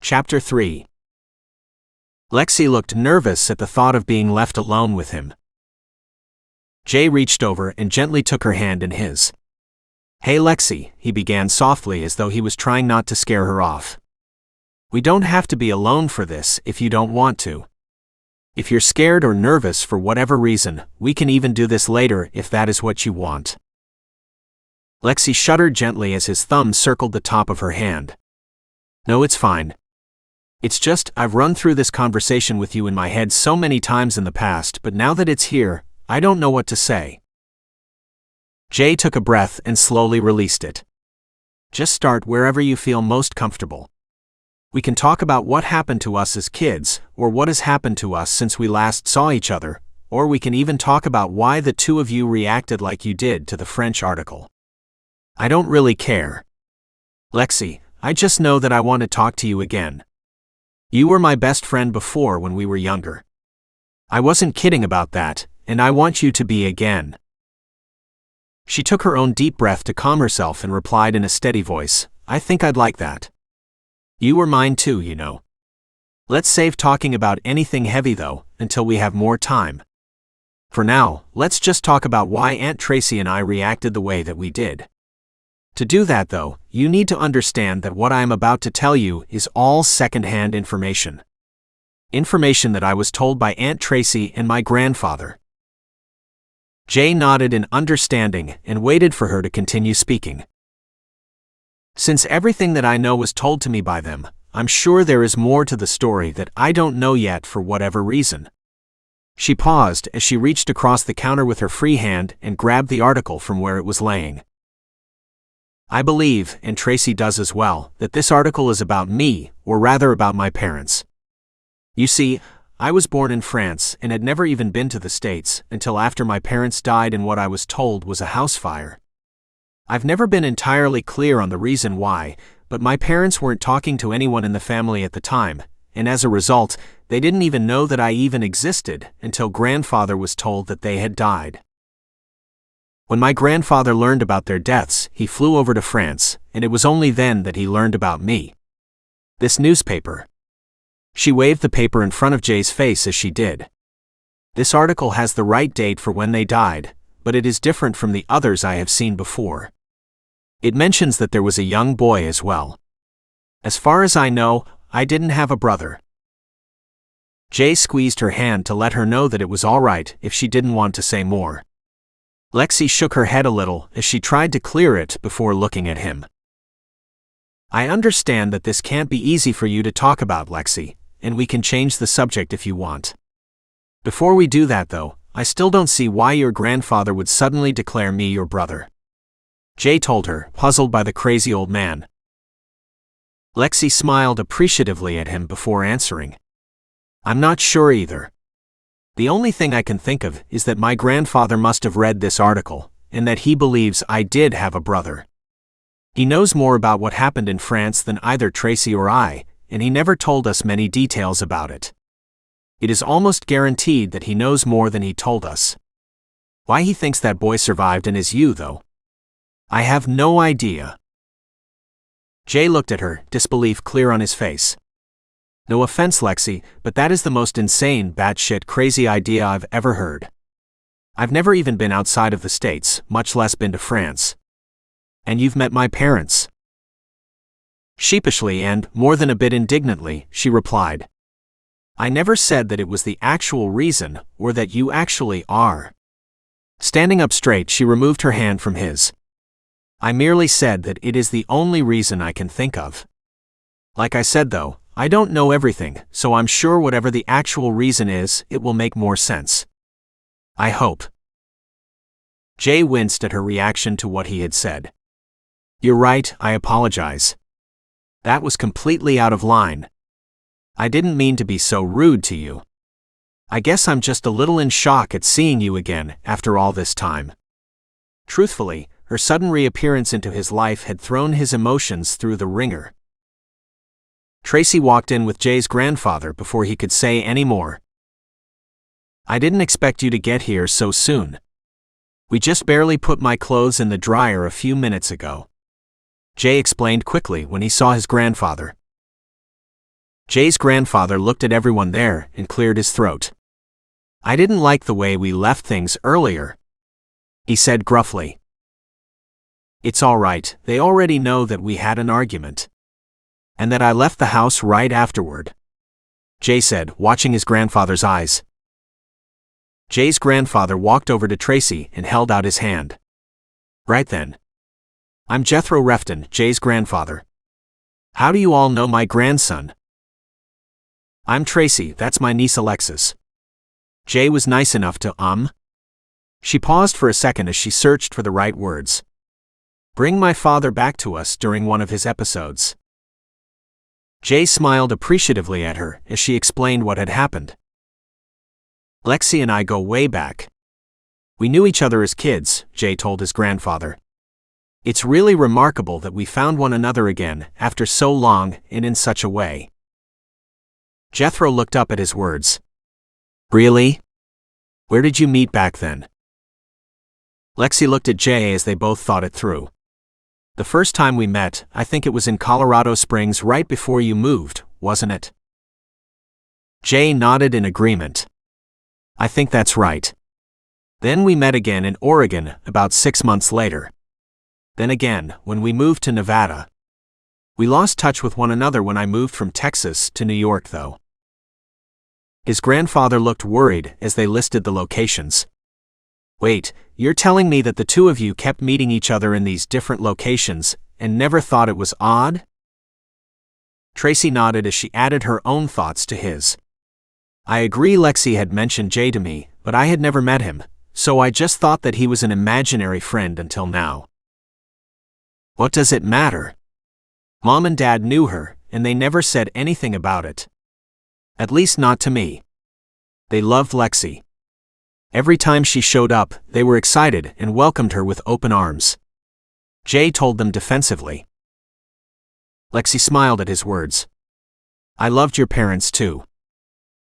Chapter 3. Lexie looked nervous at the thought of being left alone with him. Jay reached over and gently took her hand in his. "Hey Lexie," he began softly as though he was trying not to scare her off. "We don't have to be alone for this if you don't want to. If you're scared or nervous for whatever reason, we can even do this later if that is what you want." Lexie shuddered gently as his thumb circled the top of her hand. "No, it's fine. It's just, I've run through this conversation with you in my head so many times in the past, but now that it's here, I don't know what to say." Jay took a breath and slowly released it. "Just start wherever you feel most comfortable. We can talk about what happened to us as kids, or what has happened to us since we last saw each other, or we can even talk about why the two of you reacted like you did to the French article. I don't really care. Lexie, I just know that I want to talk to you again. You were my best friend before when we were younger. I wasn't kidding about that, and I want you to be again." She took her own deep breath to calm herself and replied in a steady voice, "I think I'd like that. You were mine too, you know. Let's save talking about anything heavy though, until we have more time. For now, let's just talk about why Aunt Tracy and I reacted the way that we did. To do that though, you need to understand that what I am about to tell you is all second-hand information. Information that I was told by Aunt Tracy and my grandfather." Jay nodded in understanding and waited for her to continue speaking. "Since everything that I know was told to me by them, I'm sure there is more to the story that I don't know yet for whatever reason." She paused as she reached across the counter with her free hand and grabbed the article from where it was laying. "I believe, and Tracy does as well, that this article is about me, or rather about my parents. You see, I was born in France and had never even been to the States until after my parents died in what I was told was a house fire. I've never been entirely clear on the reason why, but my parents weren't talking to anyone in the family at the time, and as a result, they didn't even know that I even existed until grandfather was told that they had died. When my grandfather learned about their deaths, he flew over to France, and it was only then that he learned about me. This newspaper." She waved the paper in front of Jay's face as she did. "This article has the right date for when they died, but it is different from the others I have seen before. It mentions that there was a young boy as well. As far as I know, I didn't have a brother." Jay squeezed her hand to let her know that it was all right if she didn't want to say more. Lexie shook her head a little as she tried to clear it before looking at him. "I understand that this can't be easy for you to talk about, Lexie, and we can change the subject if you want. Before we do that though, I still don't see why your grandfather would suddenly declare me your brother," Jay told her, puzzled by the crazy old man. Lexie smiled appreciatively at him before answering. "I'm not sure either. The only thing I can think of is that my grandfather must have read this article, and that he believes I did have a brother. He knows more about what happened in France than either Tracy or I, and he never told us many details about it. It is almost guaranteed that he knows more than he told us. Why he thinks that boy survived and is you, though, I have no idea." Jay looked at her, disbelief clear on his face. "No offense, Lexie, but that is the most insane, batshit crazy idea I've ever heard. I've never even been outside of the States, much less been to France. And you've met my parents." Sheepishly and, more than a bit indignantly, she replied, "I never said that it was the actual reason, or that you actually are." Standing up straight, she removed her hand from his. "I merely said that it is the only reason I can think of. Like I said though, I don't know everything, so I'm sure whatever the actual reason is, it will make more sense. I hope." Jay winced at her reaction to what he had said. "You're right, I apologize. That was completely out of line. I didn't mean to be so rude to you. I guess I'm just a little in shock at seeing you again after all this time." Truthfully, her sudden reappearance into his life had thrown his emotions through the ringer. Tracy walked in with Jay's grandfather before he could say any more. "I didn't expect you to get here so soon. We just barely put my clothes in the dryer a few minutes ago," Jay explained quickly when he saw his grandfather. Jay's grandfather looked at everyone there and cleared his throat. "I didn't like the way we left things earlier," he said gruffly. "It's all right, they already know that we had an argument. And that I left the house right afterward," Jay said, watching his grandfather's eyes. Jay's grandfather walked over to Tracy and held out his hand. "Right then. I'm Jethro Refton, Jay's grandfather. How do you all know my grandson?" "I'm Tracy, that's my niece Alexis." Jay was nice enough to She paused for a second as she searched for the right words. "Bring my father back to us during one of his episodes." Jay smiled appreciatively at her as she explained what had happened. "Lexie and I go way back. We knew each other as kids," Jay told his grandfather. "It's really remarkable that we found one another again after so long and in such a way." Jethro looked up at his words. "Really? Where did you meet back then?" Lexie looked at Jay as they both thought it through. "The first time we met, I think it was in Colorado Springs right before you moved, wasn't it?" Jay nodded in agreement. "I think that's right. Then we met again in Oregon about 6 months later. Then again, when we moved to Nevada. We lost touch with one another when I moved from Texas to New York, though." His grandfather looked worried as they listed the locations. "Wait, you're telling me that the two of you kept meeting each other in these different locations and never thought it was odd?" Tracy nodded as she added her own thoughts to his. "I agree Lexie had mentioned Jay to me, but I had never met him, so I just thought that he was an imaginary friend until now." "What does it matter? Mom and Dad knew her, and they never said anything about it. At least not to me. They loved Lexie. Every time she showed up, they were excited and welcomed her with open arms," Jay told them defensively. Lexie smiled at his words. "I loved your parents too.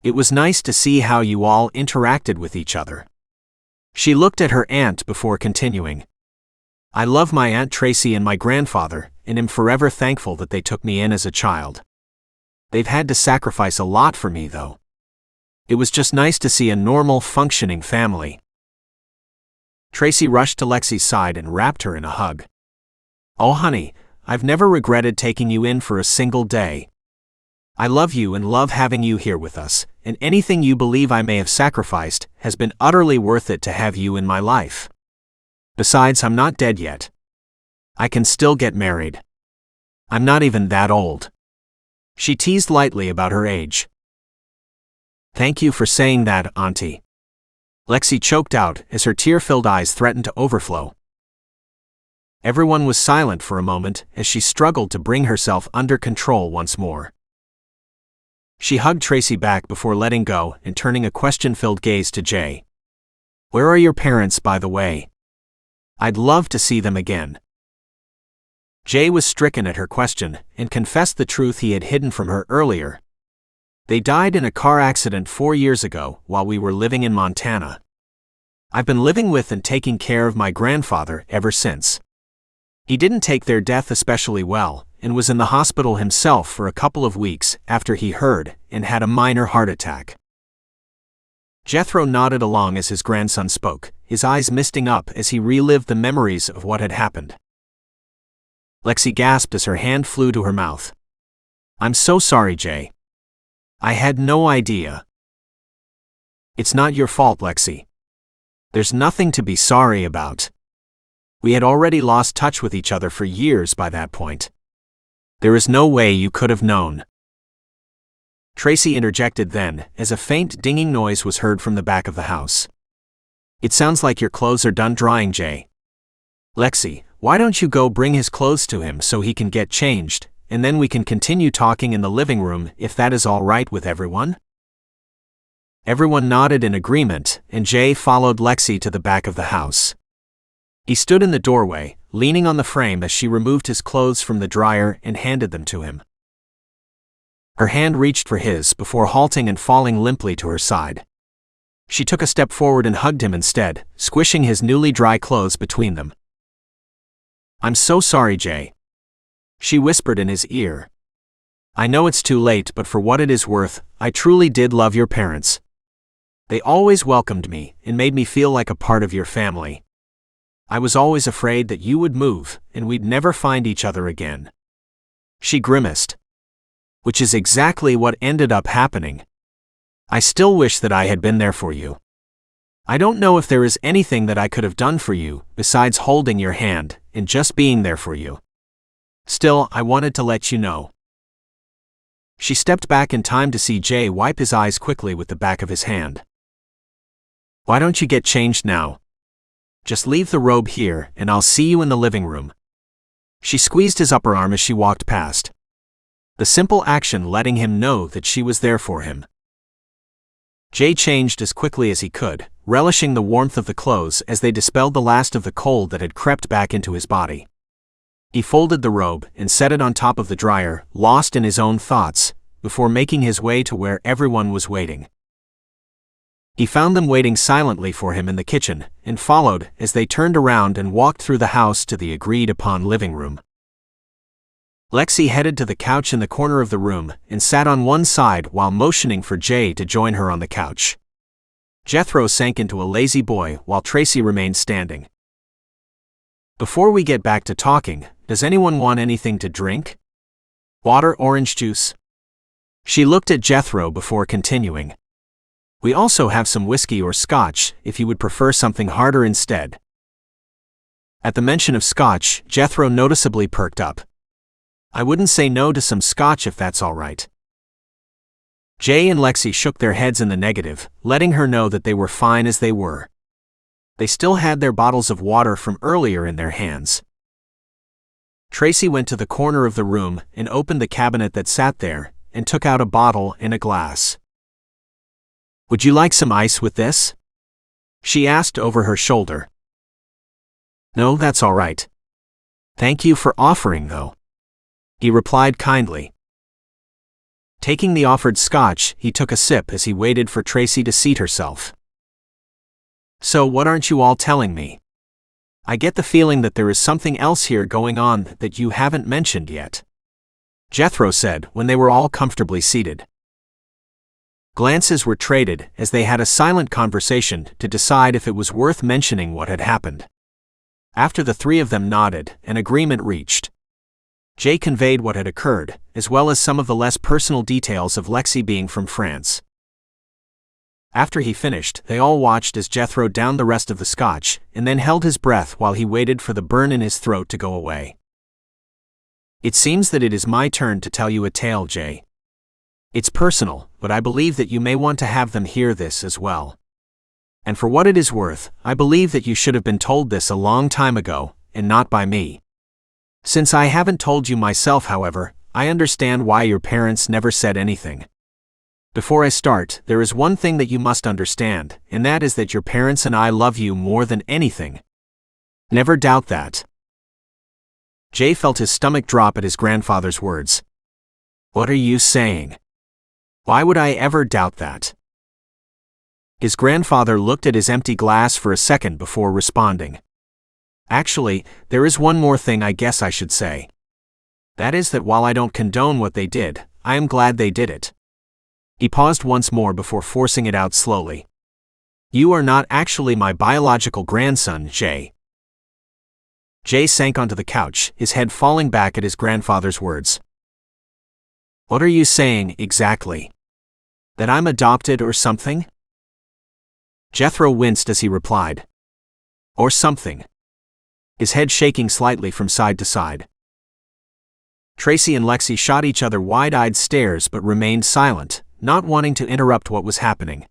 It was nice to see how you all interacted with each other." She looked at her aunt before continuing. "I love my Aunt Tracy and my grandfather, and am forever thankful that they took me in as a child. They've had to sacrifice a lot for me, though. It was just nice to see a normal, functioning family." Tracy rushed to Lexie's side and wrapped her in a hug. "Oh honey, I've never regretted taking you in for a single day. I love you and love having you here with us, and anything you believe I may have sacrificed has been utterly worth it to have you in my life. Besides, I'm not dead yet. I can still get married. I'm not even that old." She teased lightly about her age. "Thank you for saying that, Auntie." Lexie choked out as her tear-filled eyes threatened to overflow. Everyone was silent for a moment as she struggled to bring herself under control once more. She hugged Tracy back before letting go and turning a question-filled gaze to Jay. "Where are your parents, by the way? I'd love to see them again." Jay was stricken at her question and confessed the truth he had hidden from her earlier. "They died in a car accident 4 years ago while we were living in Montana. I've been living with and taking care of my grandfather ever since. He didn't take their death especially well, and was in the hospital himself for a couple of weeks after he heard and had a minor heart attack." Jethro nodded along as his grandson spoke, his eyes misting up as he relived the memories of what had happened. Lexie gasped as her hand flew to her mouth. "I'm so sorry, Jay. I had no idea." "It's not your fault, Lexie. There's nothing to be sorry about. We had already lost touch with each other for years by that point. There is no way you could have known." Tracy interjected then, as a faint dinging noise was heard from the back of the house. "It sounds like your clothes are done drying, Jay. Lexie, why don't you go bring his clothes to him so he can get changed, and then we can continue talking in the living room if that is all right with everyone?" Everyone nodded in agreement, and Jay followed Lexie to the back of the house. He stood in the doorway, leaning on the frame as she removed his clothes from the dryer and handed them to him. Her hand reached for his before halting and falling limply to her side. She took a step forward and hugged him instead, squishing his newly dry clothes between them. "I'm so sorry, Jay," she whispered in his ear. I know it's too late, but for what it is worth, I truly did love your parents. They always welcomed me and made me feel like a part of your family. I was always afraid that you would move and we'd never find each other again." She grimaced. "Which is exactly what ended up happening. I still wish that I had been there for you. I don't know if there is anything that I could have done for you besides holding your hand and just being there for you. Still, I wanted to let you know." She stepped back in time to see Jay wipe his eyes quickly with the back of his hand. "Why don't you get changed now? Just leave the robe here and I'll see you in the living room." She squeezed his upper arm as she walked past. The simple action letting him know that she was there for him. Jay changed as quickly as he could, relishing the warmth of the clothes as they dispelled the last of the cold that had crept back into his body. He folded the robe and set it on top of the dryer, lost in his own thoughts, before making his way to where everyone was waiting. He found them waiting silently for him in the kitchen, and followed as they turned around and walked through the house to the agreed-upon living room. Lexie headed to the couch in the corner of the room and sat on one side while motioning for Jay to join her on the couch. Jethro sank into a lazy boy while Tracy remained standing. "Before we get back to talking, does anyone want anything to drink? Water, orange juice?" She looked at Jethro before continuing. "We also have some whiskey or scotch if you would prefer something harder instead." At the mention of scotch, Jethro noticeably perked up. "I wouldn't say no to some scotch if that's all right." Jay and Lexie shook their heads in the negative, letting her know that they were fine as they were. They still had their bottles of water from earlier in their hands. Tracy went to the corner of the room and opened the cabinet that sat there, and took out a bottle and a glass. "Would you like some ice with this?" she asked over her shoulder. "No, that's all right. Thank you for offering, though," he replied kindly. Taking the offered scotch, he took a sip as he waited for Tracy to seat herself. "So what aren't you all telling me? I get the feeling that there is something else here going on that you haven't mentioned yet," Jethro said when they were all comfortably seated. Glances were traded as they had a silent conversation to decide if it was worth mentioning what had happened. After the three of them nodded, an agreement reached. Jay conveyed what had occurred, as well as some of the less personal details of Lexie being from France. After he finished, they all watched as Jethro downed the rest of the scotch, and then held his breath while he waited for the burn in his throat to go away. "It seems that it is my turn to tell you a tale, Jay. It's personal, but I believe that you may want to have them hear this as well. And for what it is worth, I believe that you should have been told this a long time ago, and not by me. Since I haven't told you myself, however, I understand why your parents never said anything. Before I start, there is one thing that you must understand, and that is that your parents and I love you more than anything. Never doubt that." Jay felt his stomach drop at his grandfather's words. "What are you saying? Why would I ever doubt that?" His grandfather looked at his empty glass for a second before responding. "Actually, there is one more thing I guess I should say. That is that while I don't condone what they did, I am glad they did it." He paused once more before forcing it out slowly. "You are not actually my biological grandson, Jay." Jay sank onto the couch, his head falling back at his grandfather's words. "What are you saying, exactly? That I'm adopted or something?" Jethro winced as he replied. "Or something," his head shaking slightly from side to side. Tracy and Lexie shot each other wide-eyed stares but remained silent, not wanting to interrupt what was happening.